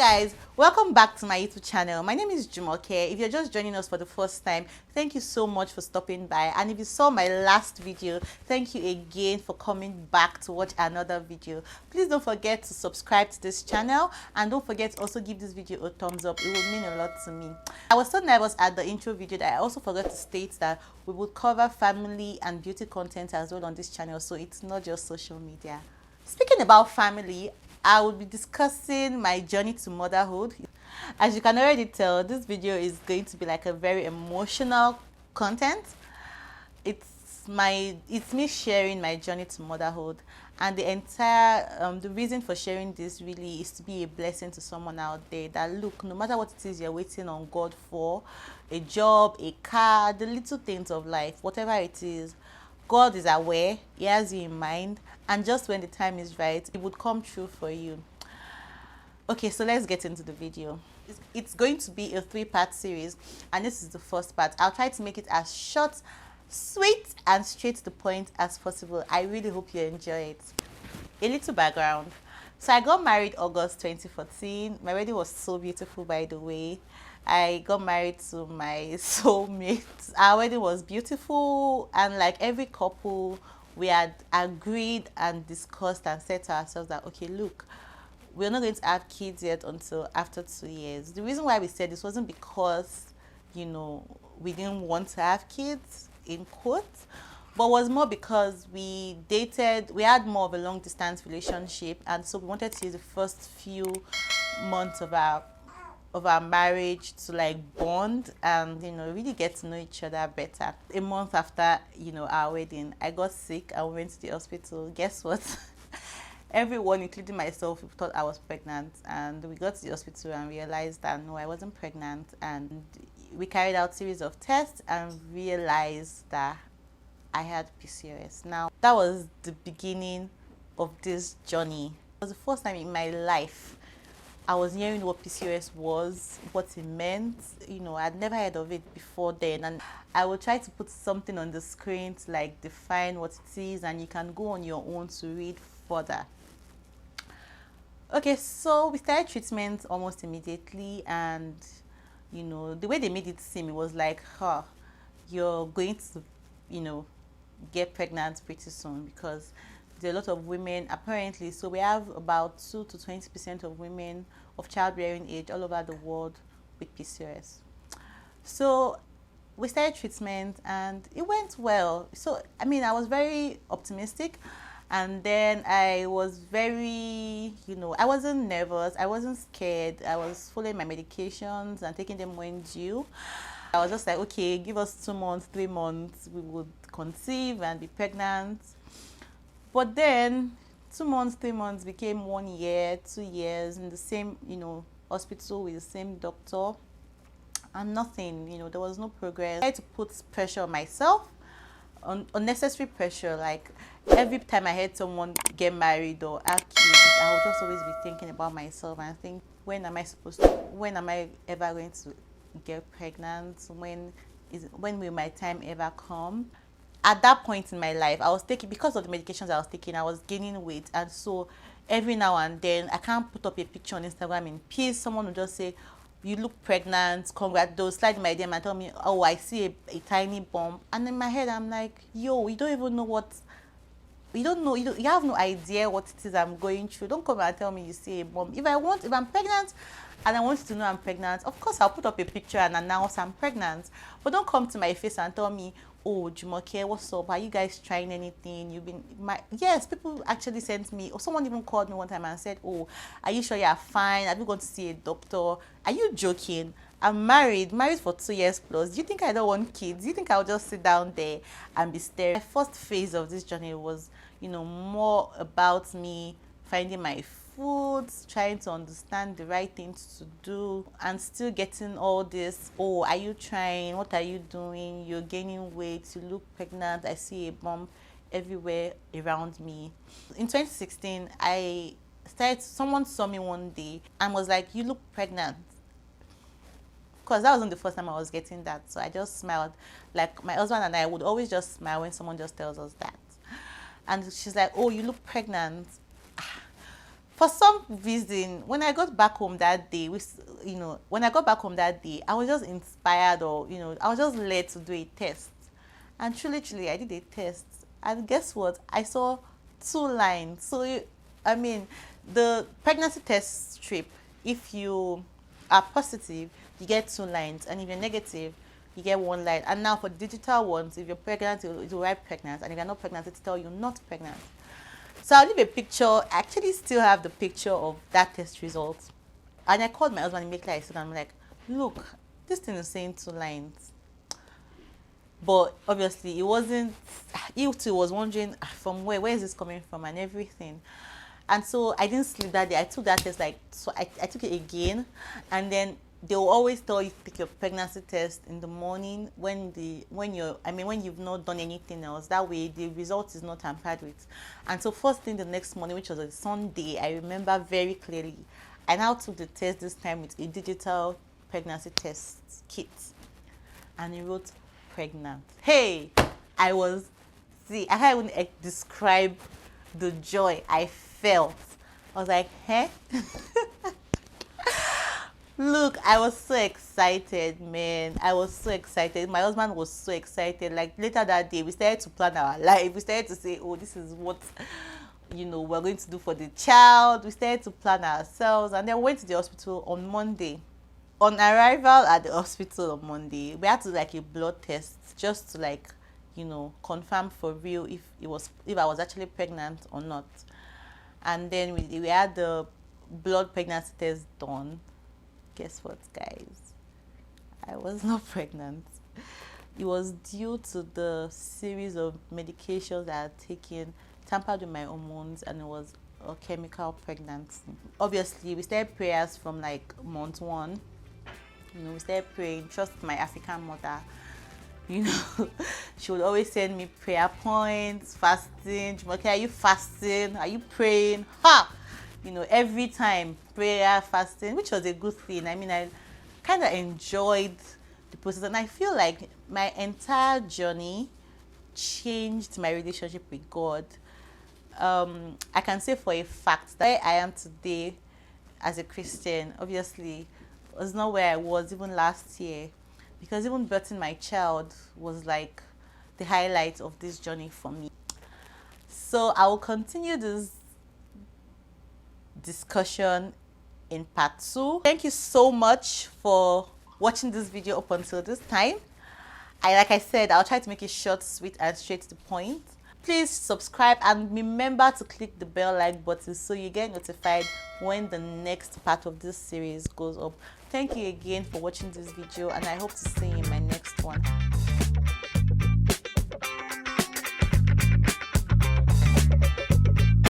guys, welcome back to my YouTube channel. My name is Dan-Okayi. If you're just joining us for the first time, thank you so much for stopping by. And if you saw my last video, thank you again for coming back to watch another video. Please don't forget to subscribe to this channel, and don't forget to also give this video a thumbs up. It will mean a lot to me. I was so nervous at the intro video that I also forgot to state that we would cover family and beauty content as well on this channel, so it's not just social media. Speaking about family, I will be discussing my journey to motherhood. As you can already tell, this video is going to be like a very emotional content. It's me sharing my journey to motherhood, and the reason for sharing this really is to be a blessing to someone out there that, look, no matter what it is you're waiting on God for, a job, a car, the little things of life, whatever it is, God is aware, He has you in mind, and just when the time is right, it would come true for you. Okay, so let's get into the video. It's going to be a 3-part series, and this is the first part. I'll try to make it as short, sweet, and straight to the point as possible. I really hope you enjoy it. A little background. So I got married August 2014. My wedding was so beautiful, by the way. I got married to my soulmate. Our wedding was beautiful, and like every couple, we had agreed and discussed and said to ourselves that, okay, look, we're not going to have kids yet until after 2 years. The reason why we said this wasn't because, you know, we didn't want to have kids, in quotes, but was more because we had more of a long distance relationship, and so we wanted to use the first few months of our marriage to like bond and, you know, really get to know each other better. A month after, you know, our wedding, I got sick and went to the hospital. Guess what? Everyone, including myself, thought I was pregnant, and we got to the hospital and realized that no, I wasn't pregnant. And we carried out a series of tests and realized that I had PCOS. Now, that was the beginning of this journey. It was the first time in my life I was hearing what PCOS was, what it meant. You know, I'd never heard of it before then, and I would try to put something on the screen to like define what it is, and you can go on your own to read further. Okay, so we started treatment almost immediately, and you know, the way they made it seem, it was like, you're going to, you know, get pregnant pretty soon, because there are a lot of women apparently. So we have about 2 to 20% of women of childbearing age all over the world with PCOS. So we started treatment and it went well. So I mean, I was very optimistic, and then I was very, you know, I wasn't nervous, I wasn't scared. I was following my medications and taking them when due. I was just like, okay, give us 2 months, 3 months, we would conceive and be pregnant. But then 2 months, 3 months became 1 year, 2 years in the same, you know, hospital with the same doctor, and nothing, you know, there was no progress. I had to put pressure on myself, unnecessary pressure. Like every time I heard someone get married or have kids, I would just always be thinking about myself and think, when am I ever going to get pregnant? When will my time ever come? At that point in my life, I was taking, because of the medications I was taking, I was gaining weight, and so every now and then I can't put up a picture on Instagram in peace. Someone would just say, you look pregnant, congrats. They'll slide my DM and tell me, oh, I see a tiny bump, and in my head I'm like, yo, you don't even know what, you have no idea what it is I'm going through. Don't come and tell me you see a bump. If I'm pregnant and I want you to know I'm pregnant, of course I'll put up a picture and announce I'm pregnant, but don't come to my face and tell me, oh, Dan-Okayi, what's up? Are you guys trying anything? Yes, people actually sent me, or someone even called me one time and said, oh, are you sure you're fine? Have you gone to see a doctor? Are you joking? I'm married for 2 years plus. Do you think I don't want kids? Do you think I'll just sit down there and be staring? My first phase of this journey was, you know, more about me finding my foods, trying to understand the right things to do, and still getting all this, oh, are you trying? What are you doing? You're gaining weight, you look pregnant, I see a bump everywhere around me. In 2016, someone saw me one day and was like, you look pregnant. Because that wasn't the first time I was getting that, so I just smiled. Like my husband and I would always just smile when someone just tells us that. And she's like, oh, you look pregnant. For some reason, when I got back home that day, when I got back home that day, I was just inspired, or I was just led to do a test. And truly, I did a test, and guess what? I saw two lines. So I mean, the pregnancy test strip, if you are positive, you get two lines, and if you're negative, you get one line. And now for the digital ones, if you're pregnant, it will write pregnant, and if you're not pregnant, it will tell you not pregnant. So I'll leave a picture. I actually still have the picture of that test result. And I called my husband immediately. I said, I'm like, look, this thing is saying two lines. But obviously it wasn't. He too was wondering, from where is this coming from and everything. And so I didn't sleep that day. I took that test, I took it again. And then they will always tell you to take your pregnancy test in the morning when you've not done anything else. That way the result is not tampered with. And so first thing the next morning, which was a Sunday, I remember very clearly, I now took the test, this time with a digital pregnancy test kit, and it wrote pregnant. Hey, I can't even describe the joy I felt. I was like, hey. Look, I was so excited, man. I was so excited. My husband was so excited. Like later that day, we started to plan our life. We started to say, oh, this is what we're going to do for the child. We started to plan ourselves, and then went to the hospital on Monday. On arrival at the hospital on Monday, we had to do like a blood test just to confirm for real if I was actually pregnant or not. And then we had the blood pregnancy test done. Guess what, guys? I was not pregnant. It was due to the series of medications that I had taken, tampered with my hormones, and it was a chemical pregnancy. Obviously, we started prayers from like month one. We started praying, trust my African mother. She would always send me prayer points, fasting. Okay, are you fasting? Are you praying? Every time prayer, fasting, which was a good thing. I mean, I kind of enjoyed the process, and I feel like my entire journey changed my relationship with God. I can say for a fact that I am today as a Christian, obviously, was not where I was even last year, because even birthing my child was like the highlight of this journey for me. So I will continue this discussion in part 2. Thank you so much for watching this video up until this time. Like I said, I'll try to make it short, sweet, and straight to the point. Please subscribe and remember to click the bell like button so you get notified when the next part of this series goes up. Thank you again for watching this video, and I hope to see you in my next one.